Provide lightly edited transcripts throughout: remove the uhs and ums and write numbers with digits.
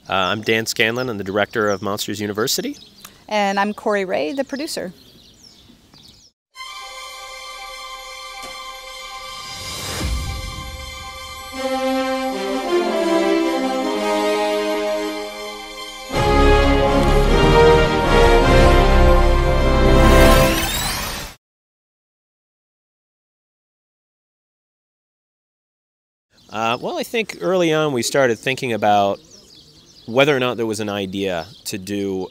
I'm Dan Scanlon. I'm the director of Monsters University. And I'm Kori Rae, the producer. Well, I think early on we started thinking about whether or not there was an idea to do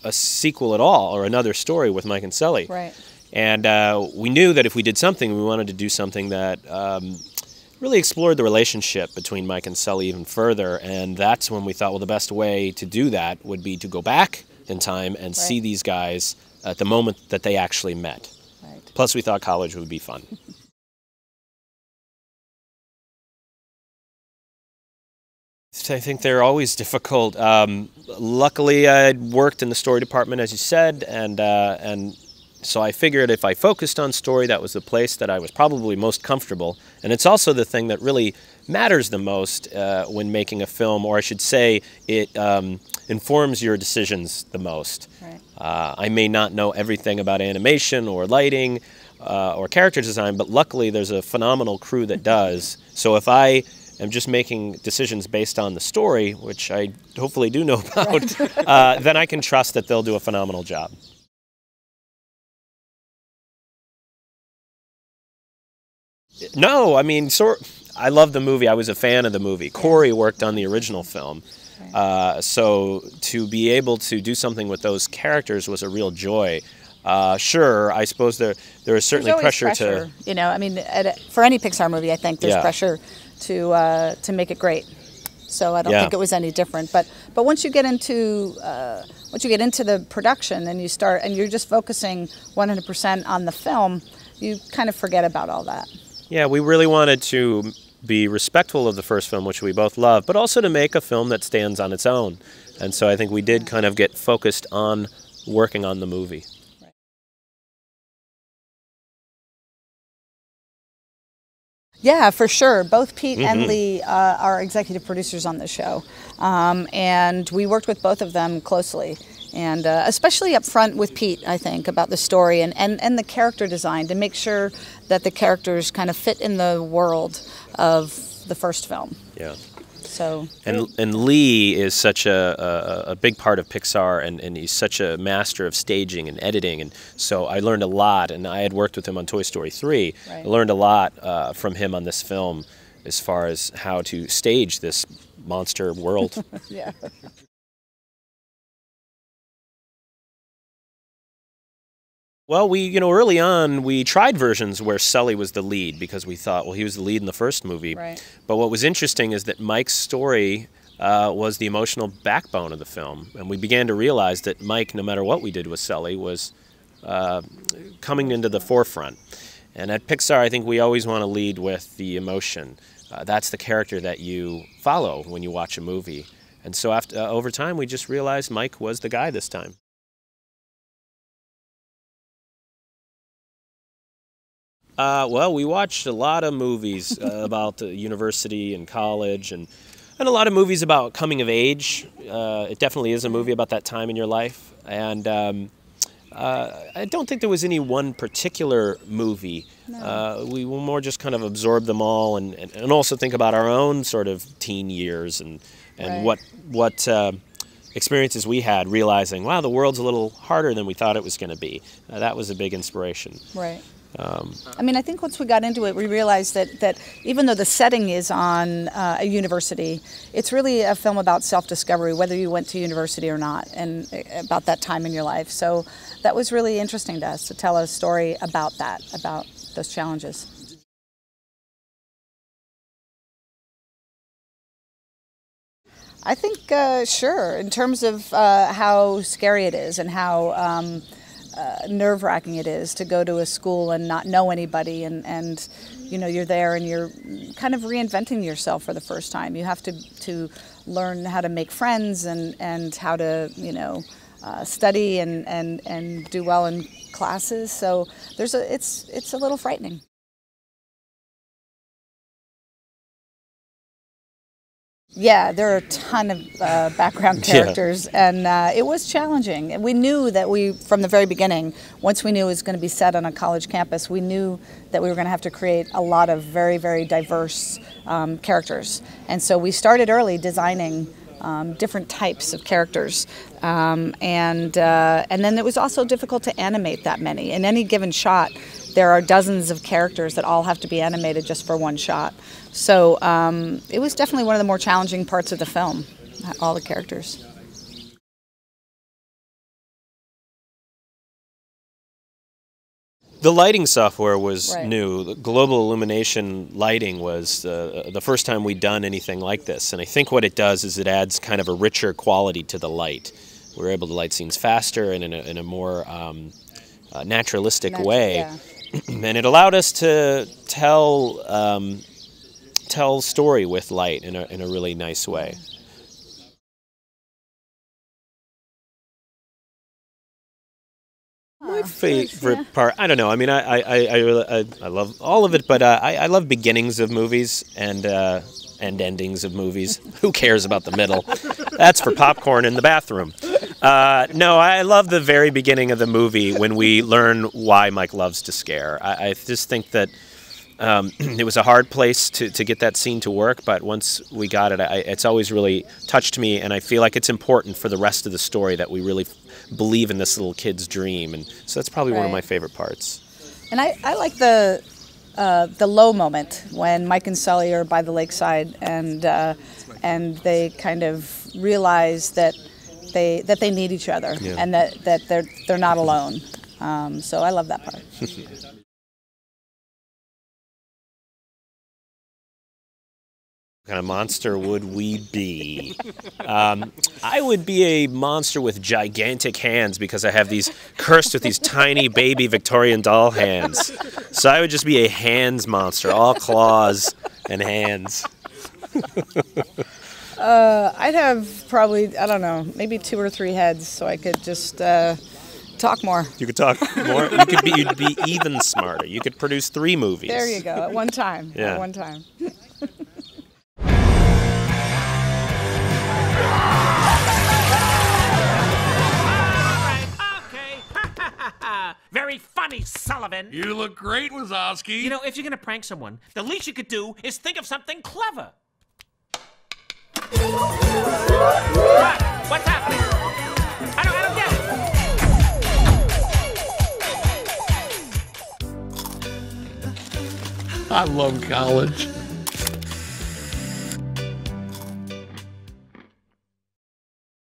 a sequel at all or another story with Mike and Sully. Right. And we knew that if we did something, we wanted to do something that really explored the relationship between Mike and Sully even further. And that's when we thought, well, the best way to do that would be to go back in time and see these guys at the moment that they actually met. Right. Plus, we thought college would be fun. I think they're always difficult. Luckily, I worked in the story department, as you said, and so I figured if I focused on story, that was the place that I was probably most comfortable. And it's also the thing that really matters the most when making a film, or I should say, it informs your decisions the most. Right. I may not know everything about animation or lighting or character design, but luckily there's a phenomenal crew that does. So if I am just making decisions based on the story, which I hopefully do know about, then I can trust that they'll do a phenomenal job. No, I mean, I love the movie. I was a fan of the movie. Kori worked on the original film. So to be able to do something with those characters was a real joy. Sure, I suppose there is certainly pressure to... You know, I mean, for any Pixar movie, I think there's pressure to make it great. So I don't think it was any different. But once you get into the production and you're just focusing 100% on the film, you kind of forget about all that. Yeah, we really wanted to be respectful of the first film, which we both love, but also to make a film that stands on its own. And so I think we did kind of get focused on working on the movie. Yeah, for sure. Both Pete and Lee are executive producers on the show. And we worked with both of them closely. And especially up front with Pete, I think, about the story and the character design to make sure that the characters kind of fit in the world of the first film. Yeah. So. And Lee is such a big part of Pixar, and he's such a master of staging and editing, and so I learned a lot, and I had worked with him on Toy Story 3. I learned a lot from him on this film as far as how to stage this monster world. Yeah. Well, early on, we tried versions where Sully was the lead because we thought, well, he was the lead in the first movie. Right. But what was interesting is that Mike's story was the emotional backbone of the film. And we began to realize that Mike, no matter what we did with Sully, was coming into the forefront. And at Pixar, I think we always want to lead with the emotion. That's the character that you follow when you watch a movie. And so over time, we just realized Mike was the guy this time. Well, we watched a lot of movies about the university and college, and a lot of movies about coming of age. It definitely is a movie about that time in your life. And I don't think there was any one particular movie. No. We will more just kind of absorb them all and also think about our own sort of teen years and what experiences we had, realizing, wow, the world's a little harder than we thought it was going to be. That was a big inspiration. Right. I mean, I think once we got into it, we realized that even though the setting is on a university, it's really a film about self-discovery, whether you went to university or not, and about that time in your life. So that was really interesting to us to tell a story about that, about those challenges. I think, sure, in terms of how scary it is and how nerve-wracking it is to go to a school and not know anybody, and you're there and you're kind of reinventing yourself for the first time. You have to learn how to make friends and how to study and do well in classes. So it's a little frightening. Yeah, there are a ton of background characters, and it was challenging. We knew that from the very beginning, once we knew it was going to be set on a college campus, we knew that we were going to have to create a lot of very, very diverse characters. And so we started early designing different types of characters, and then it was also difficult to animate that many. In any given shot, there are dozens of characters that all have to be animated just for one shot. So it was definitely one of the more challenging parts of the film, all the characters. The lighting software was Right. new. The global illumination lighting was the first time we'd done anything like this. And I think what it does is it adds kind of a richer quality to the light. We're able to light scenes faster and in a more naturalistic way. Yeah. And it allowed us to tell story with light in a really nice way. My favorite part, I don't know. I mean, I love all of it, but I love beginnings of movies and endings of movies. Who cares about the middle? That's for popcorn in the bathroom. No, I love the very beginning of the movie when we learn why Mike loves to scare. I just think that it was a hard place to get that scene to work, but once we got it, it's always really touched me, and I feel like it's important for the rest of the story that we really believe in this little kid's dream, and so that's probably one of my favorite parts. And I like the low moment when Mike and Sully are by the lakeside, and they kind of realize that they need each other, and that they're not alone. So I love that part. What kind of monster would we be? I would be a monster with gigantic hands because I have these cursed with these tiny baby Victorian doll hands. So I would just be a hands monster, all claws and hands. I'd have probably, I don't know, maybe 2 or 3 heads, so I could just talk more. You could talk more. You'd be even smarter. You could produce 3 movies. There you go, at one time. Yeah. At one time. Very funny, Sullivan. You look great, Wazowski. You know, if you're gonna prank someone, the least you could do is think of something clever. What? What's happening? I don't get it. I love college.